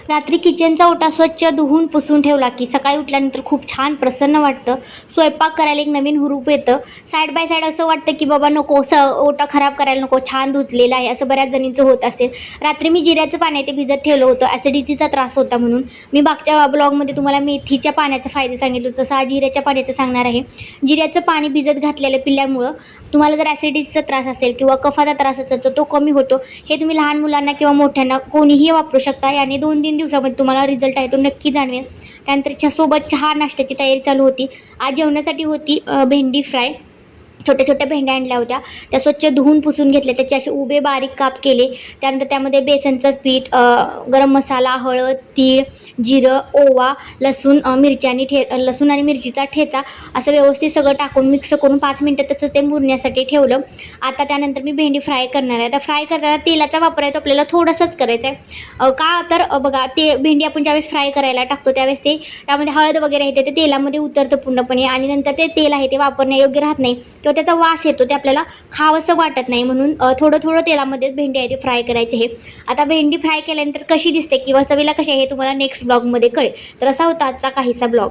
रात्री किचनचा ओटा स्वच्छ धुवून पुसून ठेवला की सकाळी उठल्यानंतर खूप छान प्रसन्न वाटतं. स्वयंपाक करायला एक नवीन हुरूप येतं. साईड बाय साईड असं वाटतं की बाबा नको ओटा खराब करायला नको, छान धुतलेला आहे, असं बऱ्याच जणींचं होत असेल. रात्री मी जिऱ्याचं पाणी ते भिजत ठेवलं होतं, ॲसिडिटीचा त्रास होता म्हणून. मी मागच्या ब्लॉगमध्ये तुम्हाला मेथीच्या पाण्याचे फायदे सांगितले होते, तसं आज जिऱ्याच्या पाण्याचं सांगणार आहे. जिऱ्याचं पाणी भिजत घातलेलं पिल्यामुळं तुम्हाला जर ॲसिडिटीचा त्रास असेल किंवा कफाचा त्रास असेल तर तो कमी होतो. हे तुम्ही लहान मुलांना किंवा मोठ्यांना कोणीही वापरू शकता आणि 2-3 दिवसामध्ये तुम्हाला रिझल्ट आहे तो नक्की जाणवेल. त्यानंतर सोबत चहा नाश्त्याची तयारी चालू होती. आज जेवणासाठी होती भेंडी फ्राय. छोट्या छोट्या भेंड्या आणल्या होत्या, त्या स्वच्छ धुवून पुसून घेतल्या, त्याचे असे उभे बारीक काप केले. त्यानंतर त्यामध्ये बेसनचं पीठ, गरम मसाला, हळद, तीळ, जिरं, ओवा, लसूण, लसूण आणि मिरचीचा ठेचा असं व्यवस्थित सगळं टाकून मिक्स करून 5 मिनटं तसं ते मुरण्यासाठी ठेवलं. आता त्यानंतर मी भेंडी फ्राय करणार आहे. आता फ्राय करताना तेलाचा वापर आहे तो आपल्याला थोडासाच करायचा आहे. का तर बघा, ते भेंडी आपण ज्यावेळेस फ्राय करायला टाकतो त्यावेळेस त्यामध्ये हळद वगैरे आहे ते तेलामध्ये उतरतं पूर्णपणे आणि नंतर ते तेल आहे ते वापरण्यायोग्य राहत नाही किंवा त्याचा वास येतो, ते आपल्याला खावंसं वाटत नाही. म्हणून थोडं थोडं तेलामध्येच भेंडी आहे ते फ्राय करायचे आहे. आता भेंडी फ्राय केल्यानंतर कशी दिसते किंवा चवीला कशी आहे हे तुम्हाला नेक्स्ट ब्लॉगमध्ये कळेल. तर असा होता आजचा काहीसा ब्लॉग.